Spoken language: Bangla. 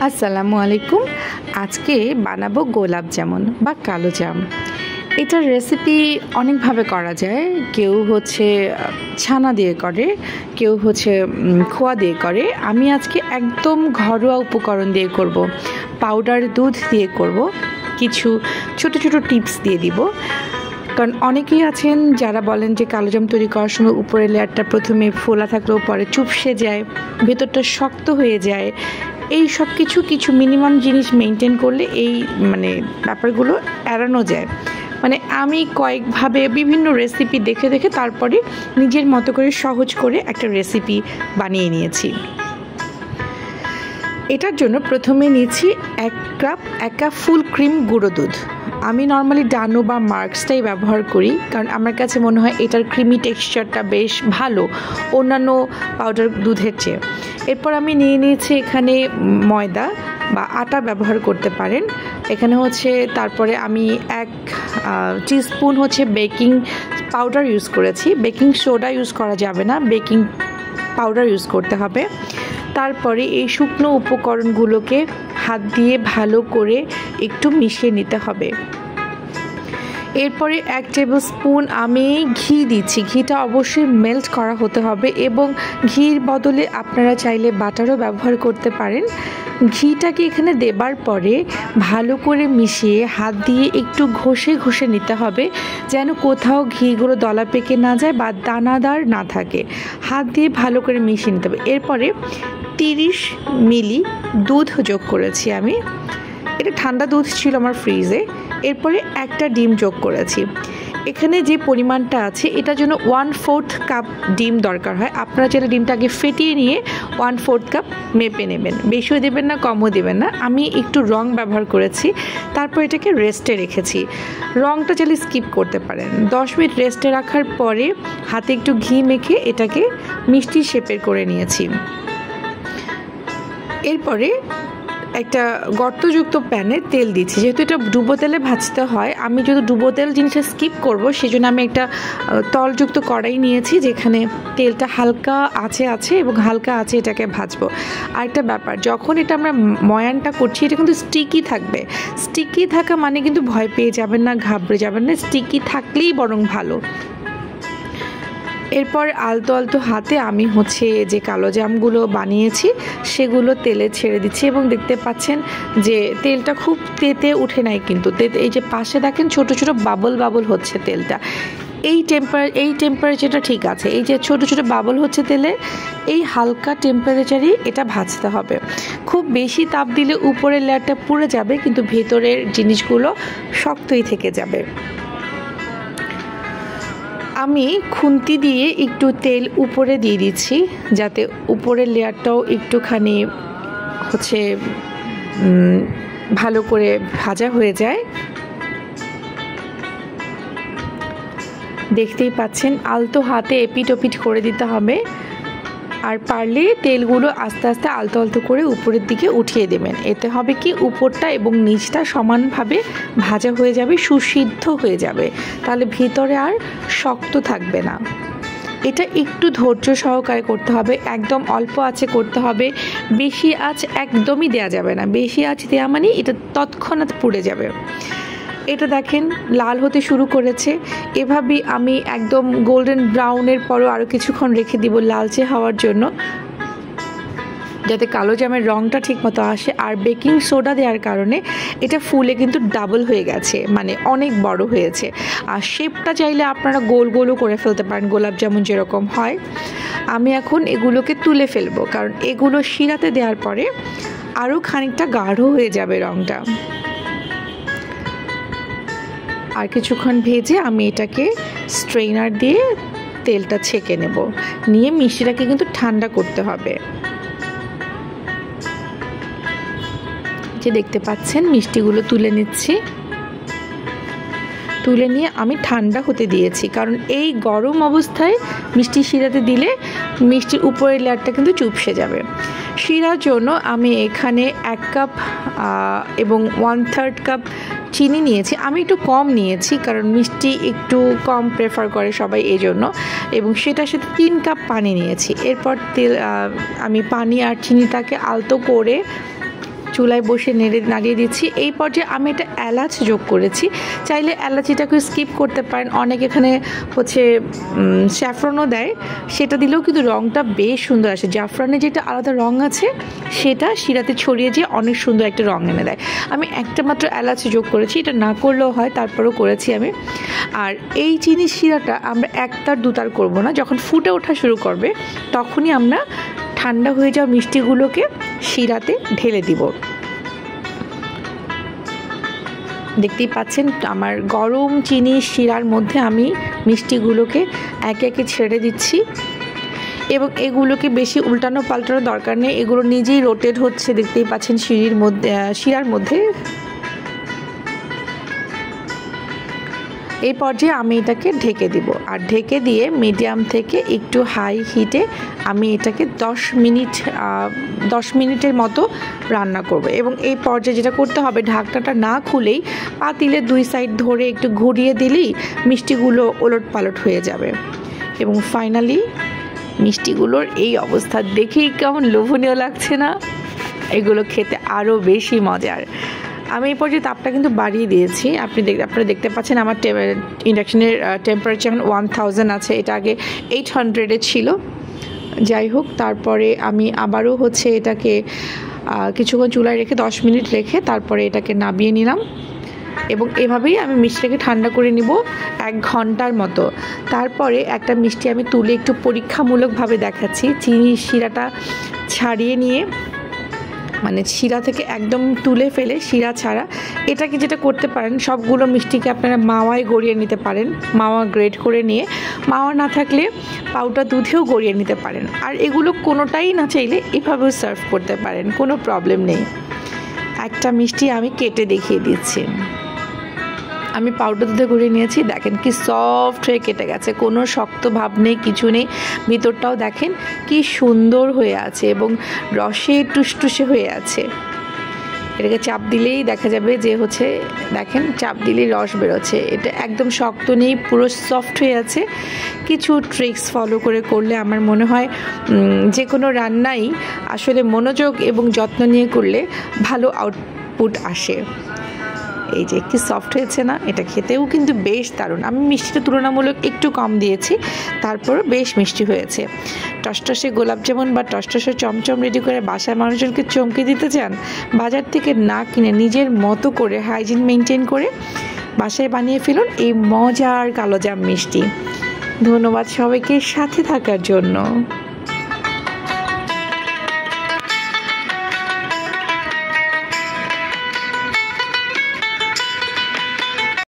আসসালামু আলাইকুম। আজকে বানাবো গোলাপ জামুন বা কালো জাম। এটার রেসিপি অনেকভাবে করা যায়। কেউ ছানা দিয়ে করে, কেউ খোয়া দিয়ে করে। আমি আজকে একদম ঘরোয়া উপকরণ দিয়ে করব। পাউডার দুধ দিয়ে করব। কিছু ছোট ছোট টিপস দিয়ে দিব। কারণ অনেকেই আছেন যারা বলেন যে কালো জাম তৈরি করার সময় উপরের লেয়ারটা প্রথমে ফোলা থাকলেও পরে চুপসে যায়, ভেতরটা শক্ত হয়ে যায়। এই সব কিছু মিনিমাম জিনিস মেনটেন করলে এই ব্যাপারগুলো এড়ানো যায়। আমি কয়েকভাবে বিভিন্ন রেসিপি দেখে দেখে তারপরে নিজের মতো করে সহজ করে একটা রেসিপি বানিয়ে নিয়েছি। এটার জন্য প্রথমে নিয়েছি এক কাপ ফুল ক্রিম গুঁড়ো দুধ। আমি নর্মালি ডানো বা মার্কসটাই ব্যবহার করি, কারণ আমার কাছে মনে হয় এটার ক্রিমি টেক্সচারটা বেশ ভালো অন্যান্য পাউডার দুধের চেয়ে। এরপর আমি নিয়ে নিয়েছি এখানে ময়দা বা আটা ব্যবহার করতে পারেন। এখানে তারপরে আমি 1 টিস্পুন বেকিং পাউডার ইউজ করেছি। বেকিং সোডা ইউজ করা যাবে না, বেকিং পাউডার ইউজ করতে হবে। তারপরে এই শুকনো উপকরণগুলোকে হাত দিয়ে ভালো করে একটু মিশিয়ে নিতে হবে। এরপরে 1 টেবিল স্পুন আমি ঘি দিচ্ছি। ঘিটা অবশ্যই মেল্ট করা হতে হবে এবং ঘির বদলে আপনারা চাইলে বাটারও ব্যবহার করতে পারেন। ঘিটাকে এখানে দেবার পরে ভালো করে মিশিয়ে হাত দিয়ে একটু ঘষে ঘষে নিতে হবে, যেন কোথাও ঘিগুলো দলা পেকে না যায় বা দানাদার না থাকে। হাত দিয়ে ভালো করে মিশিয়ে নিতে হবে। এরপরে 30 মিলি দুধ যোগ করেছি আমি। এটা ঠান্ডা দুধ ছিল আমার ফ্রিজে। এরপরে একটা ডিম যোগ করেছি। এখানে যে পরিমাণটা আছে এটার জন্য 1/4 কাপ ডিম দরকার হয়। আপনারা চাইলে ডিমটা আগে ফেটিয়ে নিয়ে 1/4 কাপ মেপে নেবেন। বেশিও দেবেন না, কমও দেবেন না। আমি একটু রং ব্যবহার করেছি। তারপর এটাকে রেস্টে রেখেছি। রংটা চাইলে স্কিপ করতে পারেন। 10 মিনিট রেস্টে রাখার পরে হাতে একটু ঘি মেখে এটাকে মিষ্টি শেপের করে নিয়েছি। এরপরে একটা গর্তযুক্ত প্যানে তেল দিচ্ছি। যেহেতু এটা ডুবো তেলে ভাজতে হয়, আমি যদি ডুবো তেল জিনিসটা স্কিপ করব, সেজন্য আমি একটা তলযুক্ত কড়াই নিয়েছি, যেখানে তেলটা হালকা আছে এবং হালকা আছে এটাকে ভাজবো। আর একটা ব্যাপার, যখন এটা আমরা ময়ানটা করছি এটা কিন্তু স্টিকি থাকবে। স্টিকি থাকা মানে কিন্তু ভয় পেয়ে যাবেন না, ঘাবড়ে যাবেন না। স্টিকি থাকলেই বরং ভালো। এরপর আলতো আলতো হাতে আমি যে কালো জামগুলো বানিয়েছি সেগুলো তেলে ছেড়ে দিচ্ছি এবং দেখতে পাচ্ছেন যে তেলটা খুব তেতে উঠে নাই, কিন্তু এই যে পাশে দেখেন ছোট ছোট বাবল হচ্ছে তেলটা। এই টেম্পারেচারটা ঠিক আছে। এই যে ছোট ছোট বাবল হচ্ছে তেলে, এই হালকা টেম্পারেচারই এটা ভাজতে হবে। খুব বেশি তাপ দিলে উপরের লেয়ারটা পুড়ে যাবে, কিন্তু ভেতরের জিনিসগুলো শক্তই থেকে যাবে। আমি খুন্তি দিয়ে একটু তেল উপরে দিয়ে দিচ্ছি, যাতে উপরের লেয়ারটাও একটুখানি ভালো করে ভাজা হয়ে যায়। দেখতেই পাচ্ছেন আলতো হাতে এপিট ওপিট করে দিতে হবে। আর পারলে তেলগুলো আস্তে আস্তে আলতো করে উপরের দিকে উঠিয়ে দেবেন। এতে হবে কি, উপরটা এবং নিচটা সমানভাবে ভাজা হয়ে যাবে, সুসিদ্ধ হয়ে যাবে। তাহলে ভিতরে আর শক্ত থাকবে না। এটা একটু ধৈর্য সহকারে করতে হবে, একদম অল্প আঁচে করতে হবে। বেশি আঁচ একদমই দেওয়া যাবে না। বেশি আঁচ দেওয়া মানে এটা তৎক্ষণাৎ পুড়ে যাবে। এটা দেখেন লাল হতে শুরু করেছে। এভাবেই আমি একদম গোল্ডেন ব্রাউনের পরও আরও কিছুক্ষণ রেখে দিব লালচে হওয়ার জন্য, যাতে কালো জামের রঙটা ঠিক মতো আসে। আর বেকিং সোডা দেওয়ার কারণে এটা ফুলে কিন্তু ডাবল হয়ে গেছে, অনেক বড় হয়েছে। আর শেপটা চাইলে আপনারা গোলও করে ফেলতে পারেন, গোলাপ জামুন যেরকম হয়। আমি এখন এগুলোকে তুলে ফেলবো, কারণ এগুলো শিরাতে দেওয়ার পরে আরও খানিকটা গাঢ় হয়ে যাবে রঙটা। আর কিছুক্ষণ ভেজে আমি এটাকে স্ট্রেনার দিয়ে তেলটা ছেঁকে নেব। নিয়ে মিষ্টিটাকে কিন্তু ঠান্ডা করতে হবে। যে দেখতে পাচ্ছেন মিষ্টিগুলো তুলে নিচ্ছি। তুলে নিয়ে আমি ঠান্ডা হতে দিয়েছি, কারণ এই গরম অবস্থায় মিষ্টি শিরাতে দিলে মিষ্টির উপরের লেয়ারটা কিন্তু চুপসে যাবে। শিরার জন্য আমি এখানে 1 কাপ এবং 1/3 কাপ চিনি নিয়েছি। আমি একটু কম নিয়েছি, কারণ মিষ্টি একটু কম প্রেফার করে সবাই, এই জন্য। এবং সেটার সাথে 3 কাপ পানি নিয়েছি। এরপর আমি পানি আর চিনিটাকে আলতো করে চুলায় বসে নাড়িয়ে দিচ্ছি। এই পর্যায়ে আমি এটা এলাচ যোগ করেছি, চাইলে এলাচিটাকে স্কিপ করতে পারেন। অনেক এখানে হচ্ছে স্যাফরনও দেয়, সেটা দিলেও কিন্তু রঙটা বেশ সুন্দর আসে। জাফরানের যেটা আলাদা রঙ আছে সেটা শিরাতে ছড়িয়ে যেয়ে অনেক সুন্দর একটা রঙ এনে দেয়। আমি একটা মাত্র এলাচ যোগ করেছি, এটা না করলেও হয়, তারপরেও করেছি আমি। আর এই চিনির শিরাটা আমরা একতার দুতার করব না, যখন ফুটে ওঠা শুরু করবে তখনই আমরা ঠান্ডা হয়ে যাওয়া মিষ্টিগুলোকে শিরাতে ঢেলে দিব। দেখতেই পাচ্ছেন আমার গরম চিনির শিরার মধ্যে আমি মিষ্টিগুলোকে একে একে ছেড়ে দিচ্ছি এবং এগুলোকে বেশি উল্টানো পাল্টানো দরকার নেই, এগুলো নিজেই রোটেট হচ্ছে। দেখতেই পাচ্ছেন শিরার মধ্যে। এই পর্যায়ে আমি এটাকে ঢেকে দিব, আর ঢেকে দিয়ে মিডিয়াম থেকে একটু হাই হিটে আমি এটাকে 10 মিনিটের মতো রান্না করব। এবং এই পর্যায়ে যেটা করতে হবে, ঢাকনাটা না খুলেই পাতিলের 2 সাইড ধরে একটু ঘুরিয়ে দিলেই মিষ্টিগুলো ওলট পালট হয়ে যাবে। এবং ফাইনালি মিষ্টিগুলোর এই অবস্থা দেখেই কেমন লোভনীয় লাগছে না? এগুলো খেতে আরও বেশি মজার। আমি এই পর্যায়ে তাপটা কিন্তু বাড়িয়ে দিয়েছি। আপনারা দেখতে পাচ্ছেন আমার ইন্ডাকশনের টেম্পারেচার 1000 আছে, এটা আগে 800-এ ছিল। যাই হোক, তারপরে আমি আবারও হচ্ছে এটাকে কিছুক্ষণ চুলায় রেখে 10 মিনিট রেখে তারপরে এটাকে নামিয়ে নিলাম। এবং এভাবেই আমি মিষ্টিটাকে ঠান্ডা করে নিব 1 ঘন্টার মতো। তারপরে একটা মিষ্টি আমি তুলে একটু পরীক্ষামূলকভাবে দেখাচ্ছি। চিনির শিরাটা ছাড়িয়ে নিয়ে, মানে শিরা থেকে একদম তুলে ফেলে শিরা ছাড়া, এটাকে যেটা করতে পারেন, সবগুলো মিষ্টিকে আপনারা মাওয়ায় গড়িয়ে নিতে পারেন। মাওয়া গ্রেড করে নিয়ে, মাওয়া না থাকলে পাউডার দুধেও গড়িয়ে নিতে পারেন। আর এগুলো কোনোটাই না চাইলে এভাবেও সার্ভ করতে পারেন, কোনো প্রবলেম নেই। একটা মিষ্টি আমি কেটে দেখিয়ে দিচ্ছি। আমি পাউডার দুধে গড়িয়ে নিয়েছি, দেখেন কি সফট হয়ে কেটে গেছে, কোনো শক্ত ভাব নেই, কিছু নেই। ভিতরটাও দেখেন কি সুন্দর হয়ে আছে এবং রসে টুসটুসে হয়ে আছে। এটাকে চাপ দিলেই দেখা যাবে যে হচ্ছে, দেখেন চাপ দিলেই রস বেরোচ্ছে। এটা একদম শক্ত নেই, পুরো সফট হয়ে আছে। কিছু ট্রিক্স ফলো করলে আমার মনে হয় যে কোনো রান্নাই আসলে মনোযোগ এবং যত্ন নিয়ে করলে ভালো আউটপুট আসে। এই যে কি সফট হয়েছে না? এটা খেতেও কিন্তু বেশ দারুণ। আমি মিষ্টিটা তুলনামূলক একটু কম দিয়েছি, তারপরও বেশ মিষ্টি হয়েছে। টসটসে গোলাপজামুন বা টসটসে চমচম রেডি করে বাসার মানুষজনকে চমকে দিতে চান, বাজার থেকে না কিনে নিজের মতো করে হাইজিন মেনটেন করে বাসায় বানিয়ে ফেলুন এই মজার কালোজাম মিষ্টি। ধন্যবাদ সবাইকে সাথে থাকার জন্য।